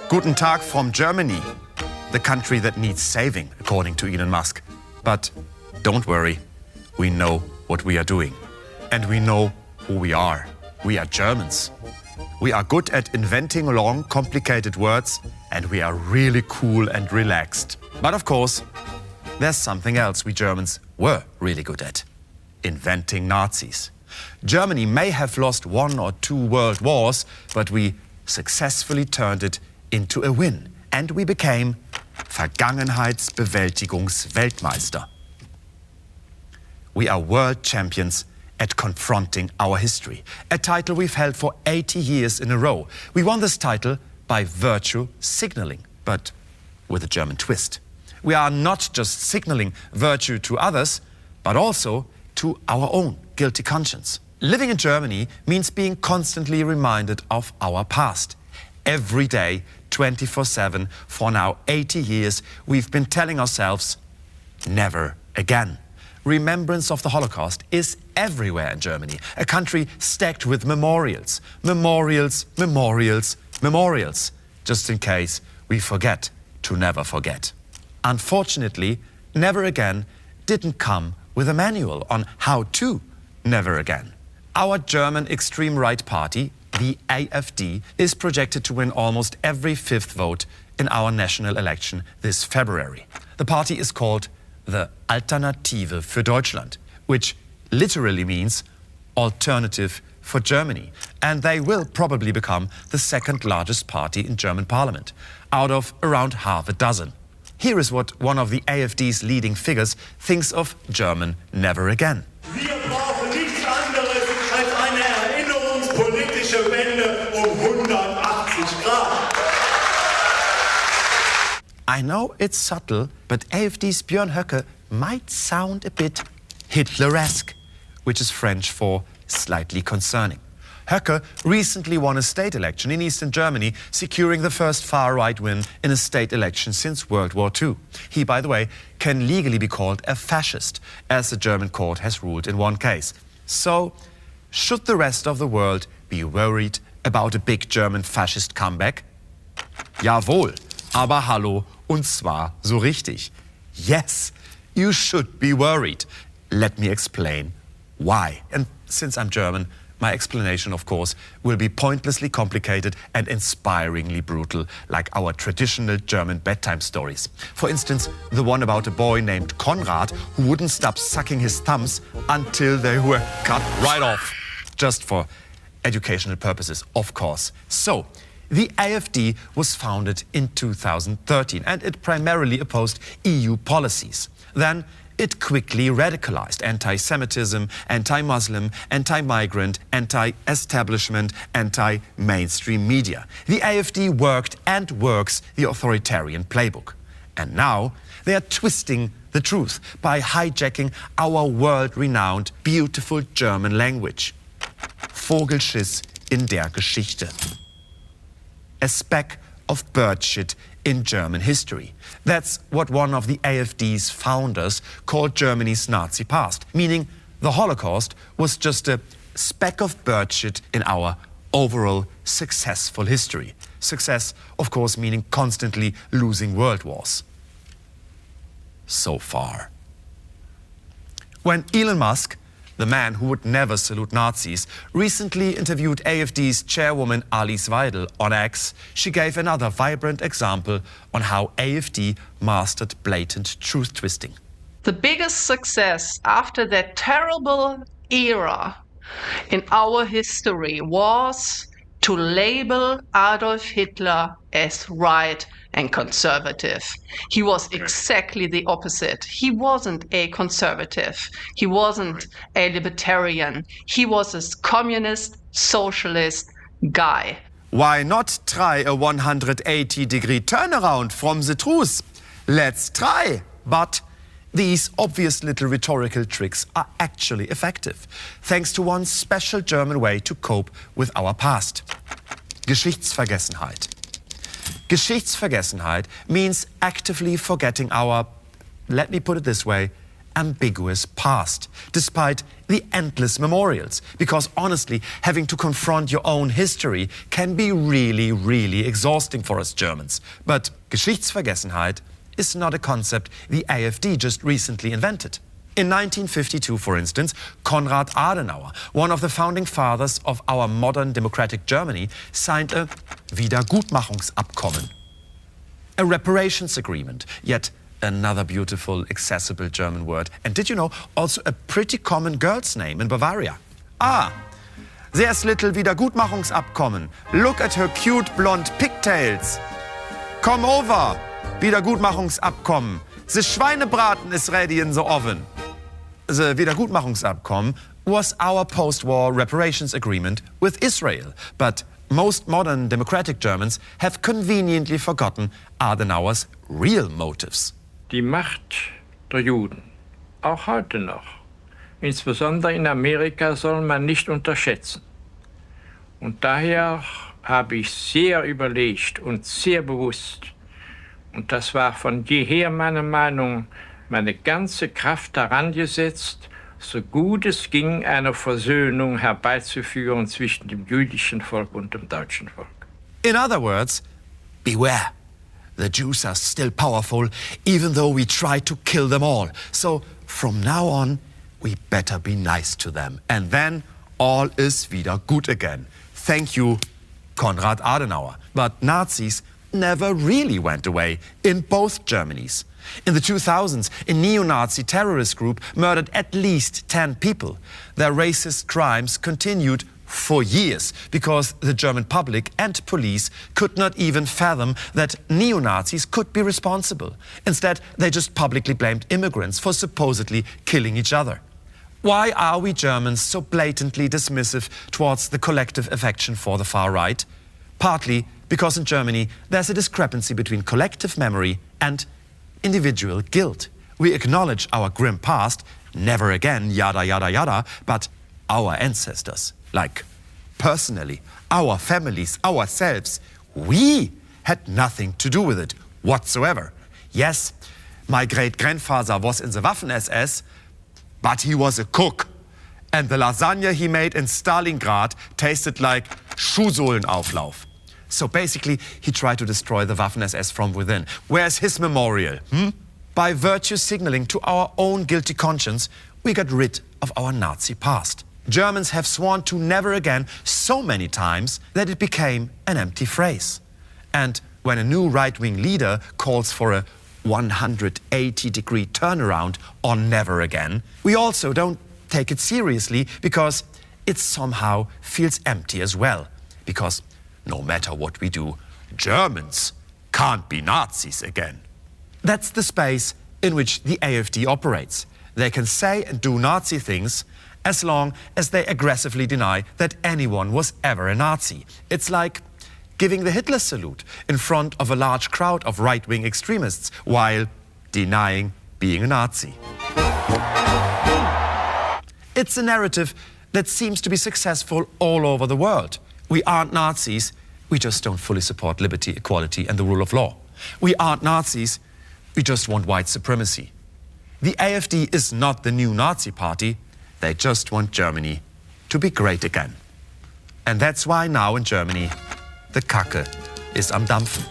Guten Tag from Germany, the country that needs saving, according to Elon Musk. But don't worry, we know what we are doing. And we know who we are. We are Germans. We are good at inventing long, complicated words, and we are really cool and relaxed. But of course, there's something else we Germans were really good at: inventing Nazis. Germany may have lost 1 or 2 world wars, but we successfully turned it into a win. And we became Vergangenheitsbewältigungsweltmeister. We are world champions at confronting our history, a title we've held for 80 years in a row. We won this title by virtue signaling, but with a German twist. We are not just signaling virtue to others, but also to our own guilty conscience. Living in Germany means being constantly reminded of our past. Every day, 24/7, for now 80 years, we've been telling ourselves, never again. Remembrance of the Holocaust is everywhere in Germany, a country stacked with memorials. Memorials, memorials, memorials, just in case we forget to never forget. Unfortunately, never again didn't come with a manual on how to never again. Our German extreme right party, the AfD, is projected to win almost every 5th vote in our national election this February. The party is called the Alternative für Deutschland, which literally means alternative for Germany. And they will probably become the 2nd largest party in German parliament, out of around half a dozen. Here is what one of the AfD's leading figures thinks of German never again. Wir brauchen nichts anderes als eine erinnerungspolitische Wende 180 Grad. I know it's subtle, but AfD's Björn Höcke might sound a bit Hitleresque, which is French for slightly concerning. Höcke recently won a state election in Eastern Germany, securing the first far-right win in a state election since World War II. He, by the way, can legally be called a fascist, as the German court has ruled in one case. So, should the rest of the world be worried about a big German fascist comeback? Jawohl, aber hallo, und zwar so richtig. Yes, you should be worried. Let me explain why. And since I'm German, my explanation, of course, will be pointlessly complicated and inspiringly brutal, like our traditional German bedtime stories. For instance, the one about a boy named Konrad who wouldn't stop sucking his thumbs until they were cut right off. Just for educational purposes, of course. So, the AfD was founded in 2013 and it primarily opposed EU policies. Then it quickly radicalized anti-Semitism, anti-Muslim, anti-migrant, anti-establishment, anti-mainstream media. The AfD worked and works the authoritarian playbook. And now they are twisting the truth by hijacking our world-renowned, beautiful German language. Vogelschiss in der Geschichte. A speck of bird shit in German history. That's what one of the AfD's founders called Germany's Nazi past, meaning the Holocaust was just a speck of bird shit in our overall successful history. Success, of course, meaning constantly losing world wars. So far. When Elon Musk, the man who would never salute Nazis, recently interviewed AfD's chairwoman Alice Weidel on X, she gave another vibrant example on how AfD mastered blatant truth-twisting. The biggest success after that terrible era in our history was to label Adolf Hitler as right and conservative. He was exactly the opposite. He wasn't a conservative. He wasn't a libertarian. He was a communist, socialist guy. Why not try a 180-degree turnaround from the truth? Let's try. But these obvious little rhetorical tricks are actually effective, thanks to one special German way to cope with our past. Geschichtsvergessenheit. Geschichtsvergessenheit means actively forgetting our, let me put it this way, ambiguous past, despite the endless memorials. Because honestly, having to confront your own history can be really, really exhausting for us Germans. But Geschichtsvergessenheit is not a concept the AfD just recently invented. In 1952, for instance, Konrad Adenauer, one of the founding fathers of our modern democratic Germany, signed a Wiedergutmachungsabkommen, a reparations agreement, yet another beautiful, accessible German word. And did you know, also a pretty common girl's name in Bavaria. Ah, there's little Wiedergutmachungsabkommen. Look at her cute blonde pigtails. Come over, Wiedergutmachungsabkommen. The Schweinebraten is ready in the oven. The Wiedergutmachungsabkommen was our post-war reparations agreement with Israel. But most modern democratic Germans have conveniently forgotten Adenauer's real motives. Die Macht der Juden, auch heute noch, insbesondere in Amerika, soll man nicht unterschätzen. Und daher habe ich sehr überlegt und sehr bewusst, und das war von jeher meine Meinung, meine ganze Kraft daran gesetzt, so gut es ging, eine Versöhnung herbeizuführen zwischen dem jüdischen Volk und dem deutschen Volk. In other words, beware. The Jews are still powerful, even though we try to kill them all. So from now on, we better be nice to them. And then all is wieder gut again. Thank you, Konrad Adenauer. But Nazis never really went away in both Germanys. In the 2000s, a neo-Nazi terrorist group murdered at least 10 people. Their racist crimes continued for years because the German public and police could not even fathom that neo-Nazis could be responsible. Instead, they just publicly blamed immigrants for supposedly killing each other. Why are we Germans so blatantly dismissive towards the collective affection for the far right? Partly because in Germany there's a discrepancy between collective memory and individual guilt. We acknowledge our grim past, never again, yada, yada, yada, but our ancestors, like personally, our families, ourselves, we had nothing to do with it whatsoever. Yes, my great-grandfather was in the Waffen-SS, but he was a cook. And the lasagna he made in Stalingrad tasted like Schuhsohlenauflauf. So basically, he tried to destroy the Waffen-SS from within. Where's his memorial? By virtue signaling to our own guilty conscience, we got rid of our Nazi past. Germans have sworn to never again so many times that it became an empty phrase. And when a new right-wing leader calls for a 180-degree turnaround on never again, we also don't take it seriously because it somehow feels empty as well. Because no matter what we do, Germans can't be Nazis again. That's the space in which the AfD operates. They can say and do Nazi things as long as they aggressively deny that anyone was ever a Nazi. It's like giving the Hitler salute in front of a large crowd of right-wing extremists while denying being a Nazi. It's a narrative that seems to be successful all over the world. We aren't Nazis, we just don't fully support liberty, equality and the rule of law. We aren't Nazis, we just want white supremacy. The AfD is not the new Nazi party, they just want Germany to be great again. And that's why now in Germany, the Kacke is am Dampfen.